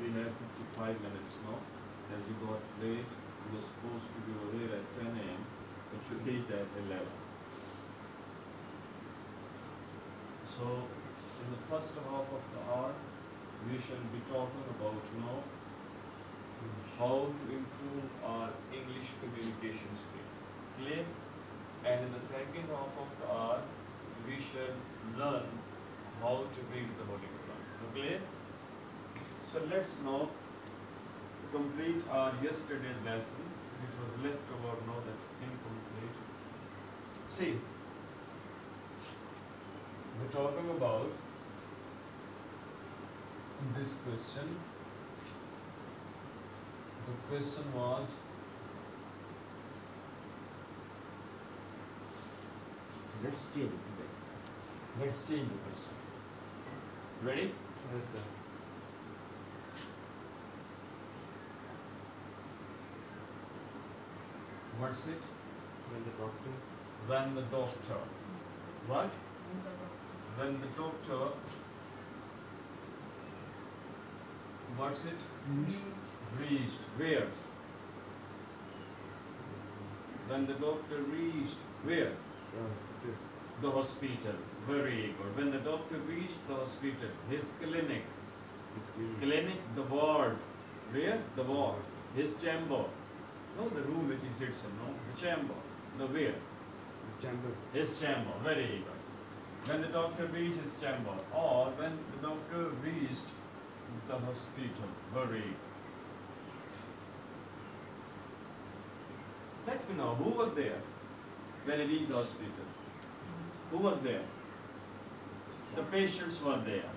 already have 55 minutes now. As you got late, you were supposed to be over here at 10 a.m. but you reached at 11. So, in the first half of the hour, we shall be talking about how to improve our English communication skill. Clear? And in the second half of the hour, we shall learn how to read the Holy Quran. Clear? So let's now complete our yesterday's lesson, which was left over now that incomplete. See, we're talking about this question. The question was, let's change it today. Let's change the question. Ready? Yes, sir. What's it? When the doctor. When the doctor. What? When the doctor. What's it? Reached. Where? When the doctor reached. Where? The hospital. Very good. When the doctor reached the hospital, his clinic. Clinic, the ward. Where? The ward. His chamber. No, the room which he sits in. No, the chamber. The where? The chamber. His chamber. Very good. When the doctor reached his chamber, or when the doctor reached the hospital. Very good. Let me know who was there when he reached the hospital. Who was there? The patients were there.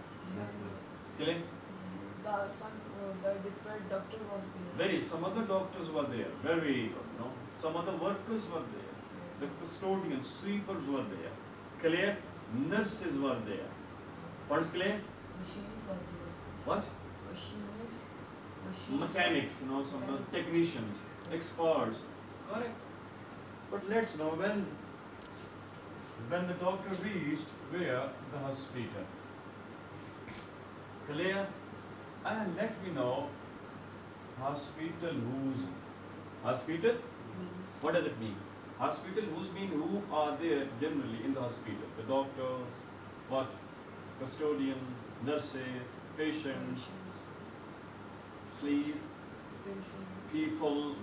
Okay? The different doctor was there. Some other doctors were there. Very good. No? Some other workers were there. The custodians, sweepers were there. Clear? Nurses were there. What's clear? Machines are there. What? Machines. Mechanics, some technicians, experts. Correct. But let's know when the doctor reached where? The hospital. Clear? And let me know hospital whose. Hospital? What does it mean? Hospital whose mean who are there generally in the hospital? The doctors, what? Custodians, nurses, patients, please, people,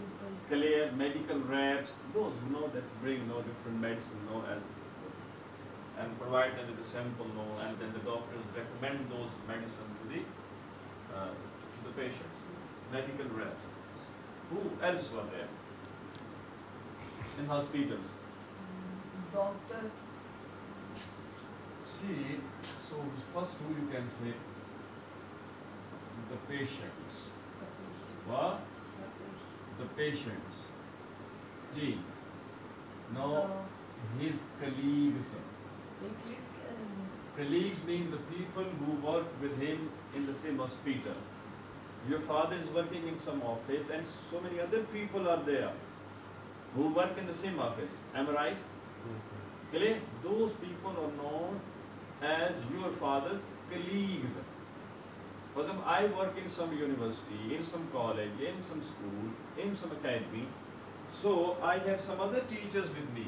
clear, medical reps, those who know that bring different medicine and provide them with a sample and then the doctors recommend those medicine to the patients. Medical reps. Who else were there in hospitals? Doctors. See, so first who you can say? The patients. What? The patients. G. No, his colleagues. Colleagues mean the people who work with him in the same hospital. Your father is working in some office and so many other people are there who work in the same office. Am I right? Clear? Those people are known as your father's colleagues. For example, I work in some university, in some college, in some school, in some academy. So I have some other teachers with me.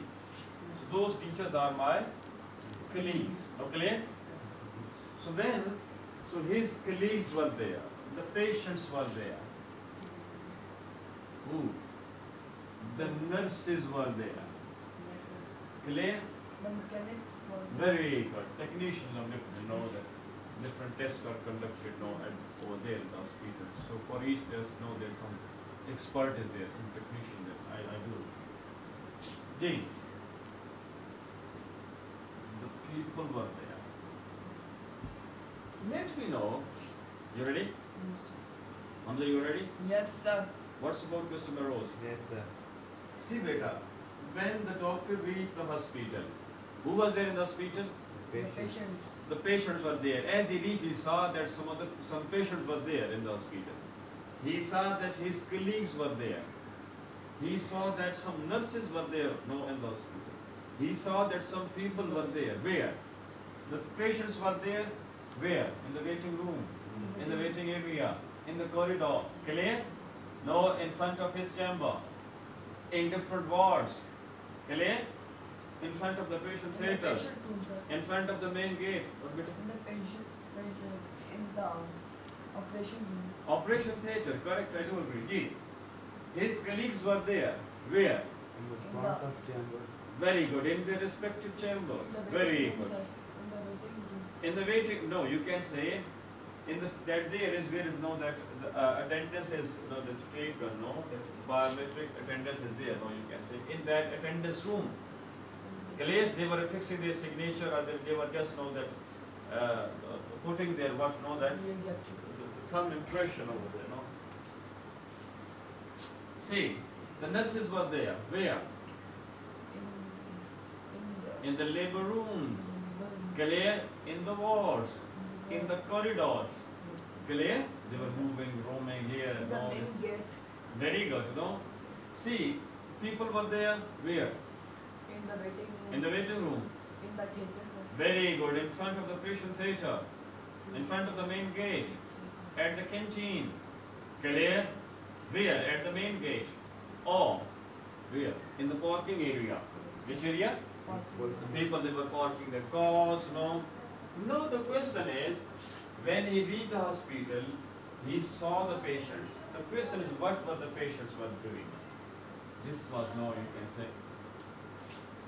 So those teachers are my colleagues. Okay? So his colleagues were there. The patients were there. Who? The nurses were there. Clear? Very good. Technicians are different. Know that different tests are conducted over there in the hospital. So for each test, there's some expert is there, some technician that I do. D. The people were there. Let me know. You ready? Hamza, you ready? Yes, sir. What's about Mr. Marose? Yes, sir. See, beta, when the doctor reached the hospital, who was there in the hospital? The Patients. The patients were there. As he reached, he saw that some patients were there in the hospital. He saw that his colleagues were there. He saw that some nurses were there in the hospital. He saw that some people were there. Where? The patients were there. Where? In the waiting room. In the waiting area, in the corridor. Clear? No, in front of his chamber. In different wards. Clear? In front of the patient In the theatre. patient room, sir. In front of the main gate. What bit? In the patient, in the operation room. Operation theatre, correct, I do agree. Ji. His colleagues were there. Where? In the front of chamber. Very good. In their respective chambers. In the Very waiting room, good. sir. In the waiting room. In the waiting, no, you can say in this that there is where is no that the, attendance is no that taken, no that biometric attendance is there. No, you can say in that attendance room. Clear? They were fixing their signature, or they were just know that putting their what no that the thumb impression over there. No. See, the nurses were there. Where? In the labor room. Clear? In the wards. In the corridors. Clear? They were moving, roaming here In and the all main this. gate. Very good, you know. See, people were there. Where? In the waiting room. In the waiting room. In the theatre, sir. Very good. In front of the patient theatre. In front of the main gate. At the canteen. Clear? Where? At the main gate. Or where? In the parking area. Which area? The people they were parking their cars, no. No, the question is, when he reached the hospital, he saw the patients. The question is, what were the patients were doing? This was no, you can say.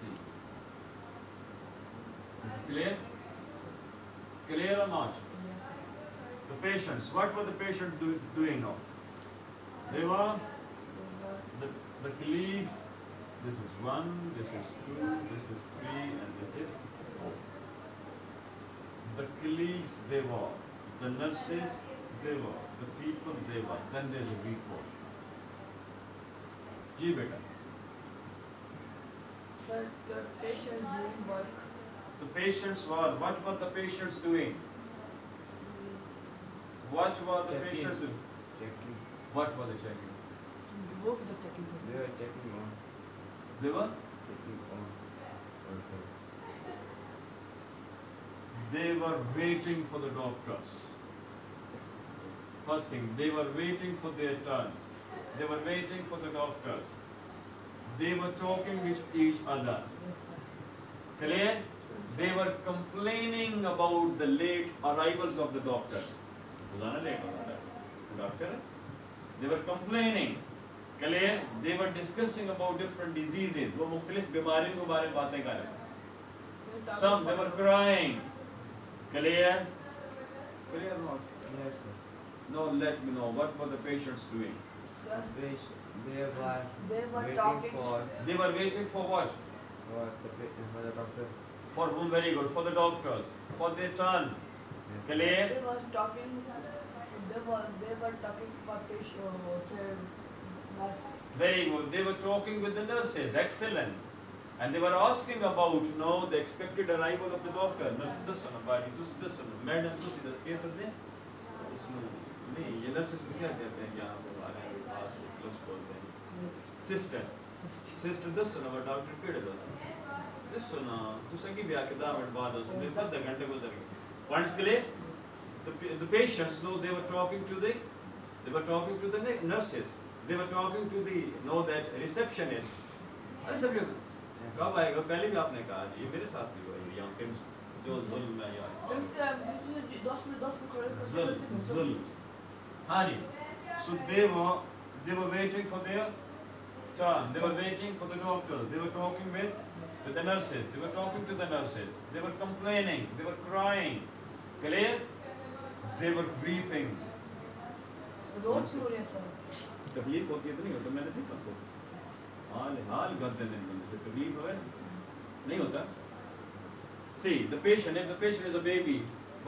See. Is it clear? Clear or not? Yes, sir. The patients, what were the patients doing now? They were the colleagues. This is 1, this is 2, this is 3, and this is 4. The colleagues they were, the nurses they were, the people they were. Then there's a report. Ji beta. Sir, the patient doing work. The patients were, what were the patients doing? What were the Checking. patients doing? Checking. What were they checking? Work the checking. They are checking on. They were? Checking on. Also. They were waiting for the doctors. First thing, they were waiting for their turns. They were waiting for the doctors. They were talking with each other. Yes, sir. Clear? They were complaining about the late arrivals of the doctors. Rosanna late हो रहा है, doctor. They were complaining. Clear? They were discussing about different diseases. वो मुख्तलिफ बीमारियों के बारे में बातें कर रहे हैं. Some they were crying. Clear? Clear or not? Yes, sir. No, let me know. What were the patients doing? Sir, They were waiting talking. for They were waiting for what? for the doctor. For whom? Very good. For the doctors. For their turn. Yes. Clear? they were talking. They were talking for patient. Sir, nurse. Very good. They were talking with the nurses. Excellent. And they were asking about, the expected arrival of the doctor. Nurse, this one, this one, madam, this case of the. नहीं ये nurses को क्या कहते हैं यहाँ पे हमारे पास close बोलते हैं sister this one our doctor केड़े दोस्त this one तो सगी भी आके 10 मिनट बाद उसने 10 घंटे गुजर गए points clear the patients they were talking to the nurses they were talking to the that receptionist अरे सब ये कब आएगा पहले भी आपने कहा ये मेरे साथ भी हुआ ये यहाँ पे जो जुल्म है यार जुल्म हाँ जी so they were waiting for their turn they were waiting for the doctor they were talking with the nurses they were talking to the nurses they were complaining they were crying clear they were weeping तकलीफ होती है तो नहीं होता मैंने देखा तो हाल करते हैं बंदे तकलीफ हो नहीं होता see the patient if the patient is a baby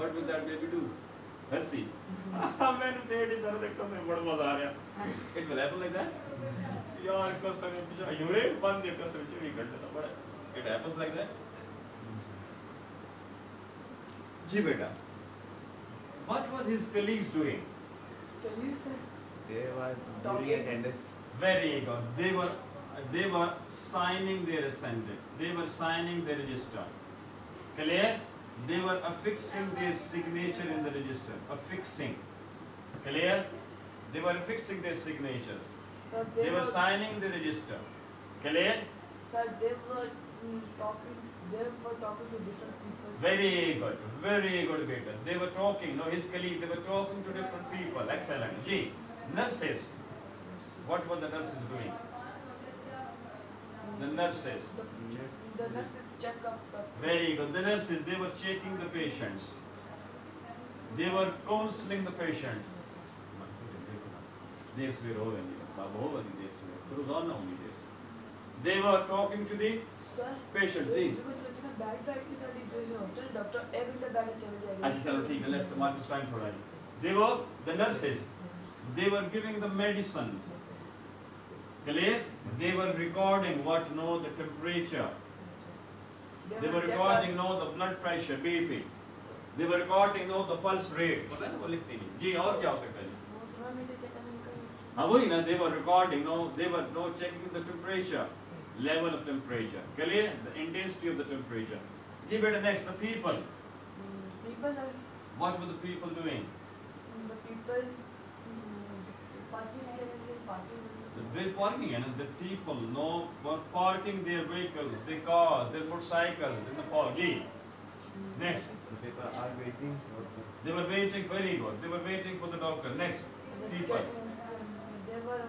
what will that baby do हंसी मैंने पेट ही दर्द कसम बड़ा मजा आ रहा it will happen like that यार कसम बेचारा यूरिन बंद है कसम 24 घंटे तो बड़ा it happens like that जी बेटा what was his colleagues doing They were doing attendance. very good they were signing their ascendant they were signing their register clear They were affixing their signature in the register. Affixing. Clear? They were affixing their signatures. Sir, They were signing the register. Clear? Sir, they were talking. They were talking to different people. Very good, beta. They were talking, no, his colleague, they were talking to different people. Excellent. G. Nurses. What were the nurses doing? The nurses. The nurses check up the. Very good. The nurses, they were checking the patients. They were counseling the patients. They were talking to the patients. They were the nurses. They were giving the medicines. Clear? They were recording the temperature. They were recording the blood pressure, BP. They were recording the pulse rate. पता है ना वो लिखती नहीं. जी और क्या हो सकता है? हाँ वही ना. They were recording. They were checking the temperature, level of temperature. Clear? The intensity of the temperature. जी बेटा next the people. People are. What were the people doing? The people parking The people were parking their vehicles, their cars, their motorcycles in the park. Next. The people are waiting for They were waiting, very good. They were waiting for the doctor. Next. People. They were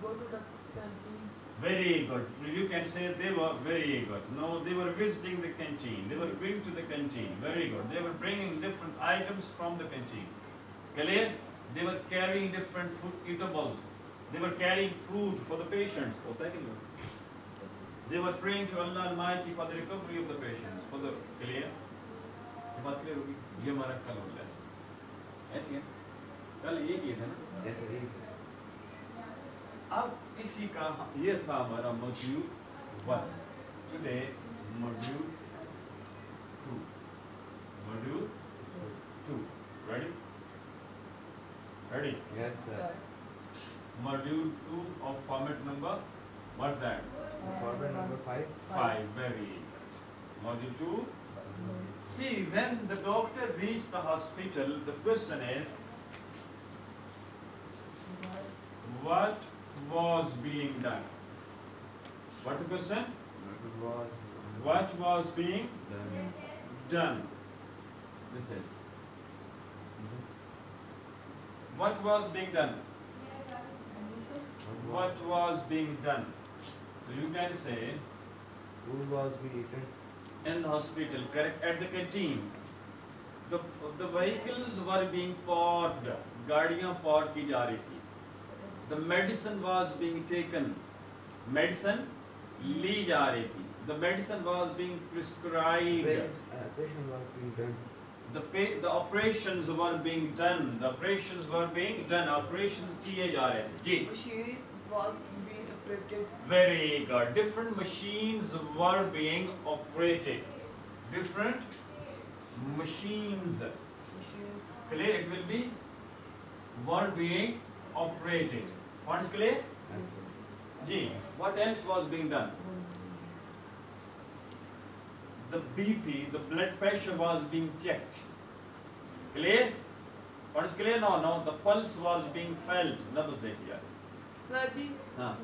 go to the canteen. Very good. You can say they were very good. No, they were visiting the canteen. They were going to the canteen. Very good. They were bringing different items from the canteen. Clear? They were carrying different food eatables. They were carrying food for the patients. They were praying to Allah Almighty for the recovery of the patients. For the clear? ये बात clear होगी? ये हमारा कल वाला lesson. ऐसी है? कल ये किए थे ना? Yes, sir. अब इसी का ये था हमारा module 1. Today module 2. Module 2. Ready? Ready? Yes, sir. Module 2 of format number, what's that? Format number 5. 5, very good. Module 2. See, when the doctor reached the hospital, the question is, what was being done? What's the question? What was being done? This is. What was being done? What was being done? So you can say, Food was being eaten. in the hospital, correct, at the canteen, the vehicles were being parked, गाड़ियाँ park की जा रही थी. The medicine was being taken, medicine ली जा रही थी. The medicine was being prescribed. Operation was being done. The operations were being done. The operations were being done. Operations किए जा रहे थे. जी. Machine was being operated. Very good. Different machines were being operated. Different machines. Clear? It will be were being operated. What is clear? Yes, sir. G. What else was being done? The BP, the blood pressure was being checked. Clear? What is clear? No. The pulse was being felt. Numbers देखिए. Sir जी, हाँ.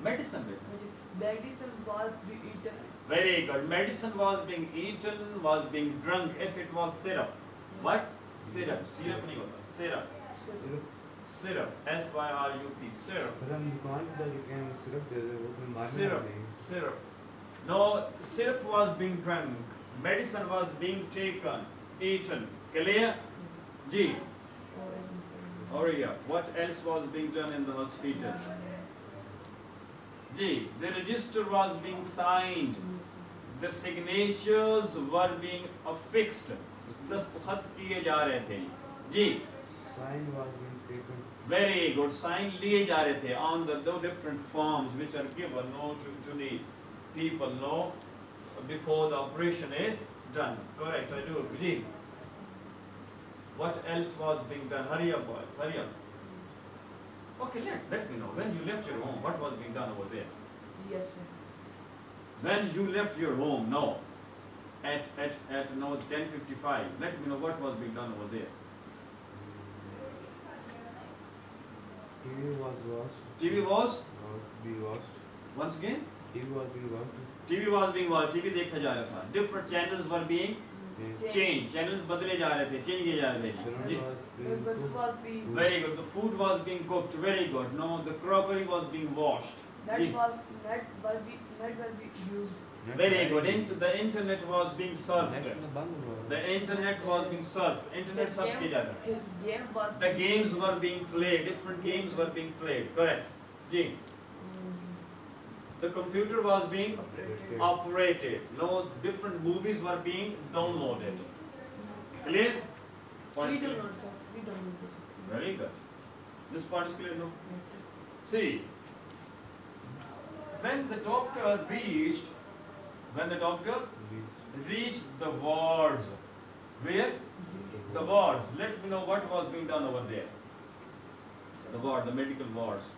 Medicine. Medicine was being eaten. Very good. Medicine was being eaten, was being drunk. If it was syrup. What? Syrup. Syrup नहीं होता. Syrup. Syrup. S-Y-R-U-P. Syrup. Sir हम दुकान पे जाके क्या हम सिरप दे दे वो तो मारने Syrup. वाले हैं. Syrup. No, syrup was being drunk. Medicine was being taken, eaten. Clear? G. Or yeah. What else was being done in the hospital? G. The register was being signed. The signatures were being affixed. दस्तखत किए जा रहे थे. G. Sign was being taken. Very good. Sign लिए जा रहे थे on the different forms which are given to the people before the operation is done. Correct. I do agree. What else was being done? Hurry up, boy. Hurry up. Okay, let me know. When you left your home, what was being done over there? Yes, sir. When you left your home, no, at no 10:55. Let me know what was being done over there. TV was watched. TV was Be watched. once again. TV was being watched. TV was being watched. TV देखा जा रहा था. Different channels were being changed. Channels बदले जा रहे थे, change किए जा रहे थे. Dinner ji. was The being good cooked. was being, Very good. The food was being cooked. Very good. No, the crockery was being washed. that ji. was used. Very good. The internet was being surfed. Next में बंद हुआ. The internet was being surfed. Internet surf किया जा रहा था. The game was The games were being played. Different games were being played. Correct. Ji. The computer was being operated. operated. No, different movies were being downloaded. Clear? Points We clear? don't know, sir. We don't know this. Very good. This part is clear, no? Yes, sir. See, when the doctor reached the wards, where? The wards. Let me know what was being done over there. The ward, the medical wards.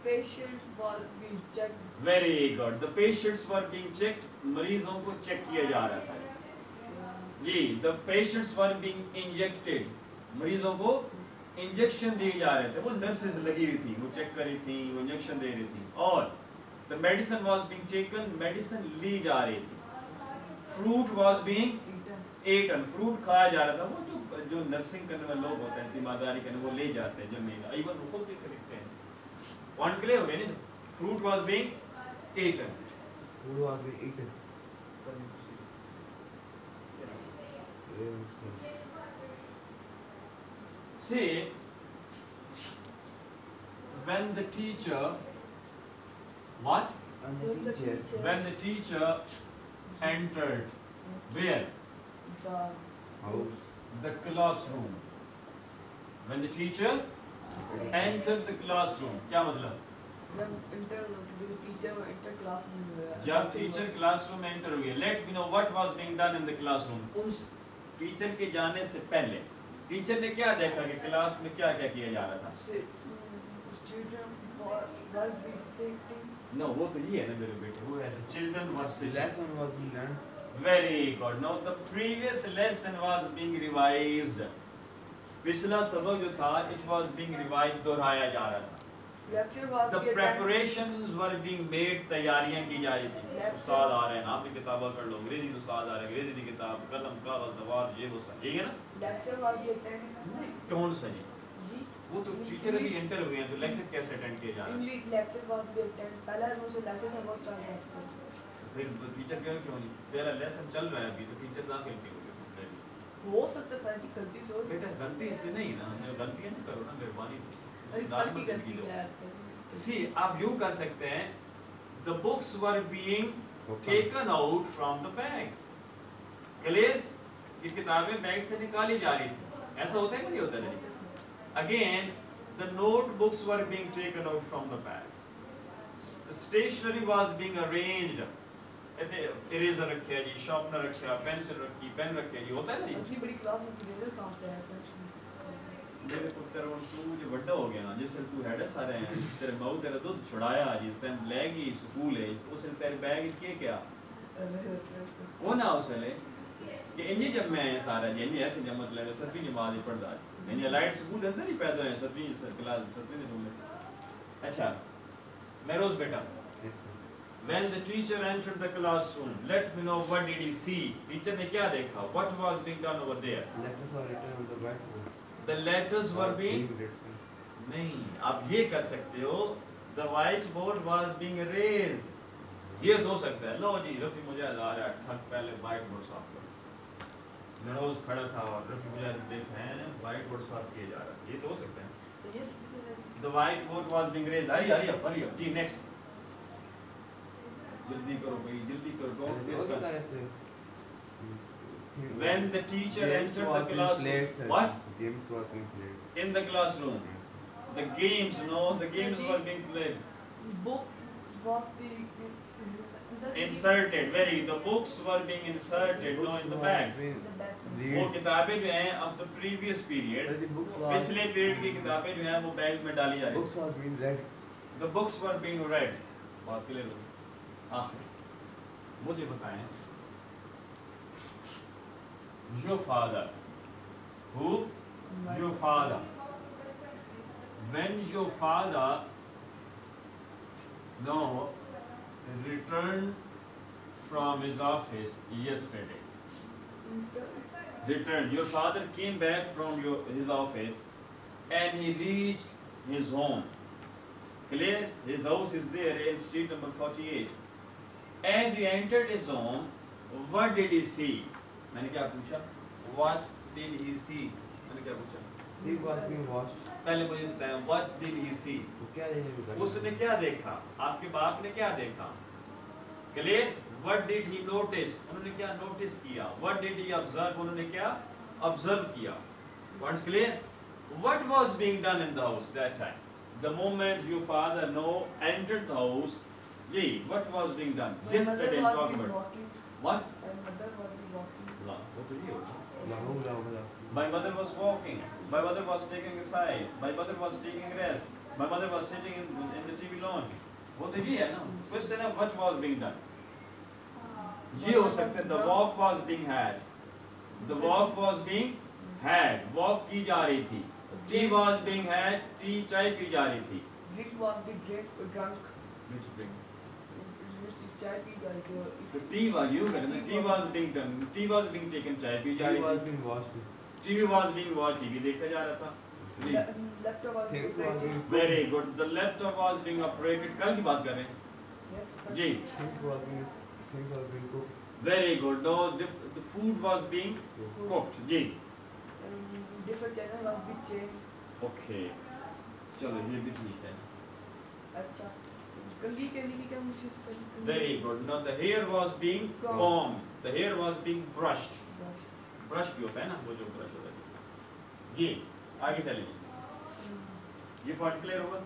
Patients was being checked. Very good. The patients were being checked. मरीजों को check किया जा रहा था. जी, the patients were being injected. मरीजों को injection दिए जा रहे थे. वो नर्सेज लगी हुई थी, वो चेक कर रही थी, वो इंजेक्शन दे रही थी. और the medicine was being taken, medicine ली जा रही थी. Fruit was being eaten, fruit खाया जा रहा था. वो जो नर्सिंग करने वाले लोग होते हैं, तीमारदारी करने, वो ले जाते हैं, जो नहीं, इवन वो खुद भी खरीदते हैं. पॉइंट क्लियर हो गया नहीं? Fruit was being eaten. Food was being eaten. See, when the teacher, what? And When the the teacher. teacher- When the teacher entered, where? The House. The classroom. When the teacher entered the classroom. क्या मतलब? the teacher enter classroom. जब teacher classroom में enter हुई, let me know what was being done in the classroom. उस teacher के जाने से पहले टीचर ने क्या देखा कि क्लास में क्या क्या किया जा रहा था? Student was be sitting. No, वो तो ये है ना मेरे बेटे, वो ऐसे children were The lesson was being learned. Very good. Now the previous lesson was being revised. पिछला सबक जो था, it was being revised, दोहराया जा रहा था. Lecture was The be attended. preparations were being made, तैयारियां की जा रही थी. उस्ताद आ रहे हैं, आप भी किताबें कर लो. अंग्रेजी के उस्ताद आ रहे हैं, अंग्रेजी की किताब, कलम, कागज, दवात, ये वो सब, ठीक है ना? Lecture was be attended. कौन सा जी? जी. वो तो टीचर अभी एंटर हुए हैं, तो लेक्चर कैसे अटेंड किए जा रहे हैं? English lecture was be attended. पहला मुझे lesson सब चल रहा है. फिर टीचर क्यों नहीं? तेरा लेसन चल रहा है अभी, तो टीचर दाखिल क्यों हो गए? हो सकता है सर की गलती से हो. बेटा गलती से नहीं ना, गलतियां नहीं करो ना, मेहरबानी. सर की गलती है. See, आप यूं कर सकते हैं, the books were being taken out from the bags. Clear? कि किताबें बैग से निकाली जा रही थी. ऐसा होता है कि नहीं होता है? Again, the notebooks were being taken out from the bags. Stationery was being arranged. Eraser रखे जी, शार्पनर रखा, पेंसिल रखी, पेन रखे जी, होता है ना जी? इतनी बड़ी क्लास में इरेजर कहाँ से आया? मेरे पुत्र और तू जो बड़ा हो गया ना, जिससे तू हेड सारे हैं, तेरे माऊ तेरा दूध छुड़ाया जी, तेन लेगी स्कूल है, उसने तेरे बैग के क्या वो ना उसले कि इंजी जब मैं सारा जी इंजी ऐसे जब मतलब सतवीं जमात ही पढ़दा है, इंजी लाइट स्कूल अंदर ही पैदा है, सतवीं क्लास सतवीं में. अच्छा मेरोज बेटा, when the teacher entered the classroom, let me know what did he see? Teacher ने क्या देखा? What was being done over there? Letters were written on the whiteboard. The letters were being written. नहीं, आप ये कर सकते हो, the whiteboard was being raised. ये तो हो सकता है. लो जी, रफी मुजाहिद आ रहा है, ठक पहले whiteboard साफ करो. नरोज खड़ा था और रफी मुजाहिद देख रहे हैं whiteboard साफ किया जा रहा है. ये तो हो सकता है. The whiteboard was being raised. hurry up. Ji next. जल्दी करो भाई, जल्दी करो. Don't waste time. When the teacher entered the classroom, what? Games were being played. In the classroom. The games, no, the games were being played. Book was being Inserted, the books were being inserted, no, in the bags. वो किताबें जो हैं of the previous period, पिछले period की किताबें जो हैं वो bags में डाली जा रही हैं. Books were being read. The books were being read. बात क्लियर हो? आखिर मुझे बताएं, your father, who? Your father. When your father returned from his office yesterday. Returned. Your father came back from his office and he reached his home. Clear? His house is there in street number 48. As he entered his home, what did he see? मैंने क्या पूछा? What did he see? मैंने क्या पूछा? He was being washed. पहले मुझे बताएं, what did he see? तो क्या देखने को? उसने क्या देखा? आपके बाप ने क्या देखा? Clear? What did he notice? उन्होंने क्या notice किया? What did he observe? उन्होंने क्या observe किया? What's clear? What was being done in the house that time? The moment your father entered the house, gee, what was being done? Yesterday talking about. What? My mother was walking. What did you? Lahore My mother was walking. My mother was taking a side. My mother was taking rest. My mother was sitting in the TV lounge. वो तो ये है ना. Question है, what was being done? ये हो सकता है. The walk was being had. The walk was being had. Walk की जा रही थी. Tea was being had. Tea चाय पी जा रही थी. Drink was being drunk. Which drink? चाय पी जा रही थी. The tea was you कहते हैं. Tea was being done. Tea was being taken. चाय पी जा He रही was थी. being washed. TV was being watched. TV देखा जा रहा था. Laptop was being Things was being Very good. The laptop was being operated. कल की बात कर रहे हैं. Yes. Ji. Things was being cooked. Very good. No, the food was being cooked. Ji. Different channel was being changed. Okay. चलो ये भी ठीक है. अच्छा. कंघी के लिए क्या मुझे? Very good. Now the hair was being combed. The hair was being brushed. Brush भी होता है ना, वो जो brush होता है. जी. आगे चलिए. ये part clear होगा?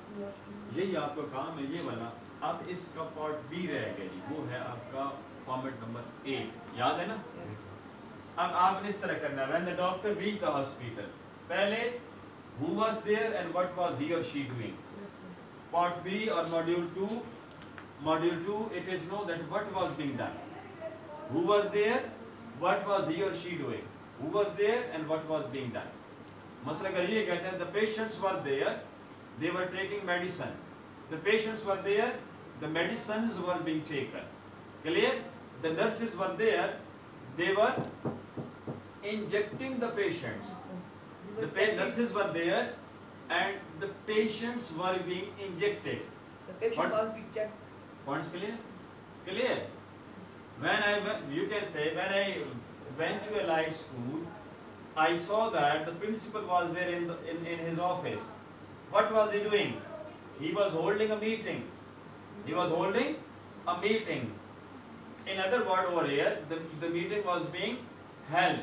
यही आपका काम है ये वाला. अब इसका part B रह गया जी. वो है आपका format number 8. याद है ना? अब आपने इस तरह करना है. When the doctor reached the hospital. पहले who was there and what was he or she doing? Part B or module 2. Module 2 it is know that what was being done. Who was there? What was he or she doing? Who was there and what was being done? मसला का ये कहते हैं the patients were there. They were taking medicine. The patients were there. The medicines were being taken. Clear? The nurses were there. They were injecting the patients. The nurses were there and the patients were being injected. The patient was being checked. Points clear? Clear? You can say when I went to a light school, I saw that the principal was there in his office. What was he doing? He was holding a meeting. He was holding a meeting. In other words, over here, the meeting was being held.